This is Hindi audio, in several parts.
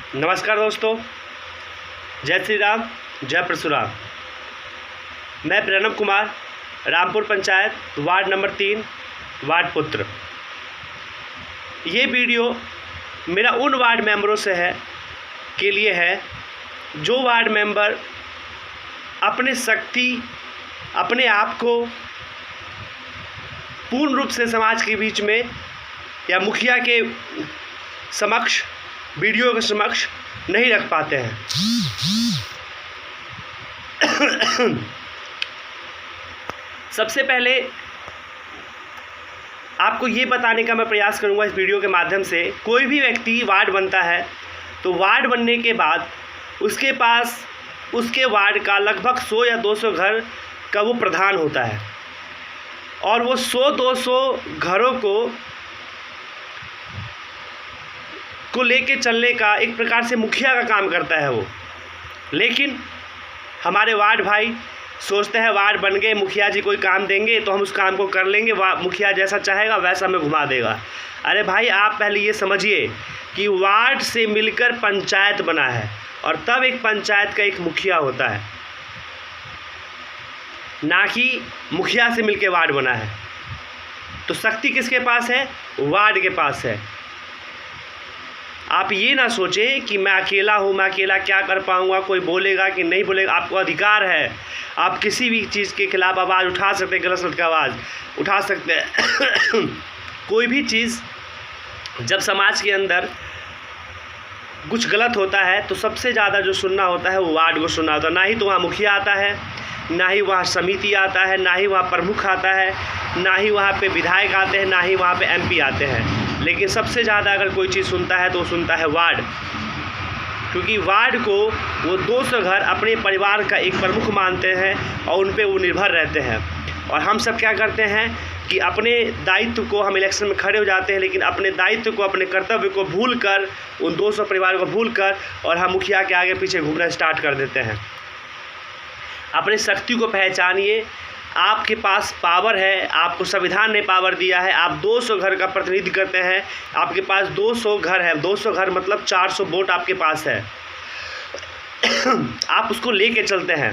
नमस्कार दोस्तों, जय श्री राम, जय परशुराम। मैं Pranav Kumar, Rampur panchayat ward number 3 ward पुत्र। ये वीडियो मेरा उन वार्ड मेंबरों से है के लिए है जो वार्ड मेंबर अपने शक्ति अपने आप को पूर्ण रूप से समाज के बीच में या मुखिया के समक्ष, वीडियो के समक्ष नहीं रख पाते हैं। सबसे पहले आपको ये बताने का मैं प्रयास करूंगा इस वीडियो के माध्यम से, कोई भी व्यक्ति वार्ड बनता है तो वार्ड बनने के बाद उसके पास उसके वार्ड का लगभग 100 या 200 घर का वो प्रधान होता है और वो 100-200 घरों को लेके चलने का एक प्रकार से मुखिया का काम करता है वो। लेकिन हमारे वार्ड भाई सोचते हैं वार्ड बन गए, मुखिया जी कोई काम देंगे तो हम उस काम को कर लेंगे, मुखिया जैसा चाहेगा वैसा हमें घुमा देगा। अरे भाई, आप पहले ये समझिए कि वार्ड से मिलकर पंचायत बना है और तब एक पंचायत का एक मुखिया होता है, ना कि मुखिया से मिलकर वार्ड बना है। तो शक्ति किसके पास है? वार्ड के पास है। आप ये ना सोचें कि मैं अकेला हूँ, मैं अकेला क्या कर पाऊँगा, कोई बोलेगा कि नहीं बोलेगा। आपको अधिकार है, आप किसी भी चीज़ के खिलाफ आवाज़ उठा सकते हैं, गलत सलत का आवाज़ उठा सकते हैं। कोई भी चीज़ जब समाज के अंदर कुछ गलत होता है तो सबसे ज़्यादा जो सुनना होता है वो वार्ड को सुनना होता है। ना ही तो वहाँ मुखिया आता है, ना ही वहाँ समिति आता है, ना ही वहाँ प्रमुख आता है, ना ही वहाँ पे विधायक आते हैं, ना ही वहाँ पे एमपी आते हैं। लेकिन सबसे ज़्यादा अगर कोई चीज़ सुनता है तो सुनता है वार्ड, क्योंकि वार्ड को वो 200 घर अपने परिवार का एक प्रमुख मानते हैं और उन पे वो निर्भर रहते हैं। और हम सब क्या करते हैं कि अपने दायित्व को, हम इलेक्शन में खड़े हो जाते हैं लेकिन अपने दायित्व को, अपने कर्तव्य को भूल कर, उन 200 परिवार को भूल कर और हम मुखिया के आगे पीछे घूमना स्टार्ट कर देते हैं। अपनी शक्ति को पहचानिए। आपके पास पावर है, आपको संविधान ने पावर दिया है, आप 200 घर का प्रतिनिधि करते हैं, आपके पास 200 घर है, 200 घर मतलब 400 वोट आपके पास है। आप उसको लेके चलते हैं।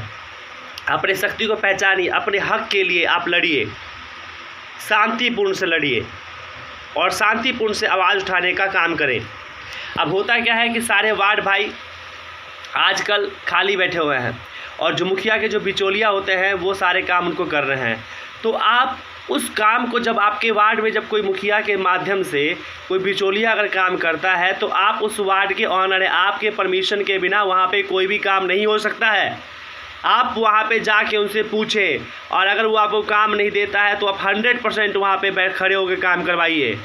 अपने शक्ति को पहचानिए, अपने हक के लिए आप लड़िए, शांतिपूर्ण से लड़िए और शांतिपूर्ण से आवाज़ उठाने का काम करें। अब होता क्या है कि सारे वार्ड भाई आजकल खाली बैठे हुए हैं और जो मुखिया के जो बिचौलिया होते हैं वो सारे काम उनको कर रहे हैं। तो आप उस काम को, जब आपके वार्ड में जब कोई मुखिया के माध्यम से कोई बिचौलिया अगर काम करता है तो आप उस वार्ड के ऑनर हैं, आपके परमिशन के बिना वहाँ पे कोई भी काम नहीं हो सकता है। आप वहाँ पे जाके उनसे पूछें और अगर वो आपको काम नहीं देता है तो आप 100% वहाँ पे खड़े होकर काम करवाइए।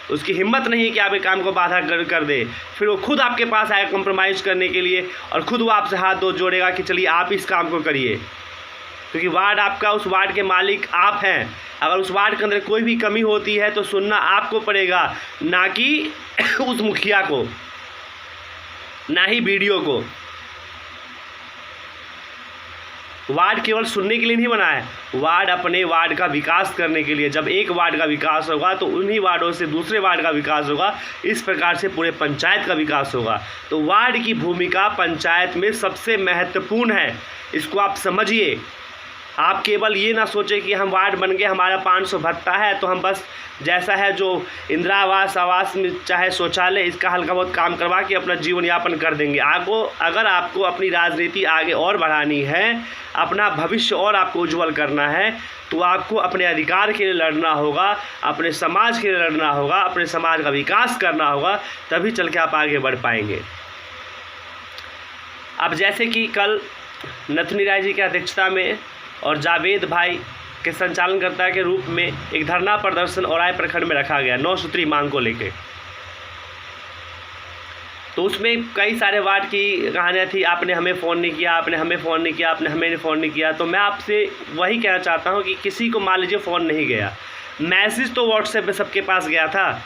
उसकी हिम्मत नहीं है कि आप एक काम को बाधा कर दे, फिर वो खुद आपके पास आएगा कॉम्प्रोमाइज़ करने के लिए और खुद वो आपसे हाथ धो जोड़ेगा कि चलिए आप इस काम को करिए, क्योंकि वार्ड आपका, उस वार्ड के मालिक आप हैं। अगर उस वार्ड के अंदर कोई भी कमी होती है तो सुनना आपको पड़ेगा, ना कि उस मुखिया को, ना ही वीडियो को। वार्ड केवल सुनने के लिए नहीं बना है, वार्ड अपने वार्ड का विकास करने के लिए। जब एक वार्ड का विकास होगा तो उन्हीं वार्डों से दूसरे वार्ड का विकास होगा, इस प्रकार से पूरे पंचायत का विकास होगा। तो वार्ड की भूमिका पंचायत में सबसे महत्वपूर्ण है, इसको आप समझिए। आप केवल ये ना सोचें कि हम वार्ड बन गए, हमारा 500 भत्ता है तो हम बस जैसा है जो इंदिरा आवास में चाहे शौचालय, इसका हल्का बहुत काम करवा के अपना जीवन यापन कर देंगे। अगर आपको अपनी राजनीति आगे और बढ़ानी है, अपना भविष्य और आपको उज्जवल करना है, तो आपको अपने अधिकार के लिए लड़ना होगा, अपने समाज के लिए लड़ना होगा, अपने समाज का विकास करना होगा, तभी चल के आप आगे बढ़ पाएंगे। अब जैसे कि कल नथुनी राय जी की अध्यक्षता में और जावेद भाई के संचालनकर्ता के रूप में एक धरना प्रदर्शन औराई प्रखंड में रखा गया 9 सूत्री मांग को लेकर। तो उसमें कई सारे वार्ड की कहानियाँ थी, आपने हमें फ़ोन नहीं किया, आपने हमें फ़ोन नहीं किया, आपने हमें फ़ोन नहीं किया। तो मैं आपसे वही कहना चाहता हूँ कि किसी को मान लीजिए फ़ोन नहीं गया, मैसेज तो व्हाट्सएप पे सबके पास गया था,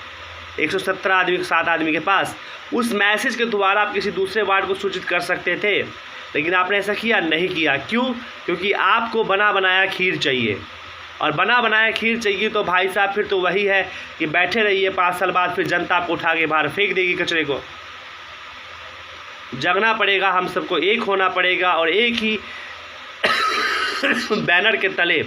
117 आदमी, 7 आदमी के पास। उस मैसेज के द्वारा आप किसी दूसरे वार्ड को सूचित कर सकते थे, लेकिन आपने ऐसा किया नहीं किया। क्यों? क्योंकि आपको बना बनाया खीर चाहिए, और बना बनाया खीर चाहिए तो भाई साहब फिर तो वही है कि बैठे रहिए, 5 साल बाद फिर जनता आपको उठा के बाहर फेंक देगी कचरे को। जगना पड़ेगा, हम सबको एक होना पड़ेगा और एक ही बैनर के तले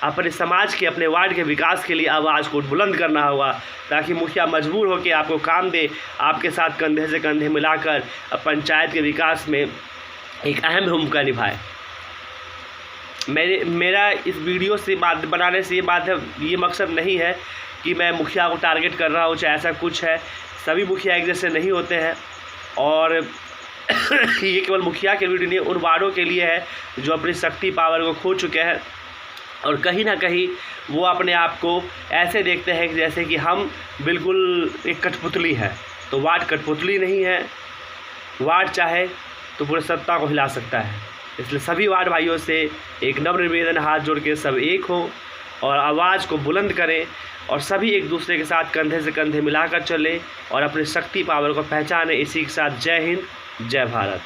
अपने समाज के, अपने वार्ड के विकास के लिए आवाज़ को बुलंद करना होगा, ताकि मुखिया मजबूर होकर आपको काम दे, आपके साथ कंधे से कंधे मिलाकर पंचायत के विकास में एक अहम भूमिका निभाए। मेरा इस वीडियो से बात बनाने से ये मकसद नहीं है कि मैं मुखिया को टारगेट कर रहा हूँ, चाहे ऐसा कुछ है। सभी मुखिया एक जैसे नहीं होते हैं और ये केवल मुखिया के वीडियो नहीं, उन वार्डों के लिए है जो अपनी शक्ति पावर को खो चुके हैं और कहीं ना कहीं वो अपने आप को ऐसे देखते हैं जैसे कि हम बिल्कुल एक कठपुतली है। तो वार्ड कठपुतली नहीं है, वार्ड चाहे तो पूरे सत्ता को हिला सकता है। इसलिए सभी वार्ड भाइयों से एक नम्र निवेदन, हाथ जोड़ के सब एक हो और आवाज़ को बुलंद करें और सभी एक दूसरे के साथ कंधे से कंधे मिलाकर चलें और अपनी शक्ति पावर को पहचानें। इसी के साथ जय हिंद, जय भारत।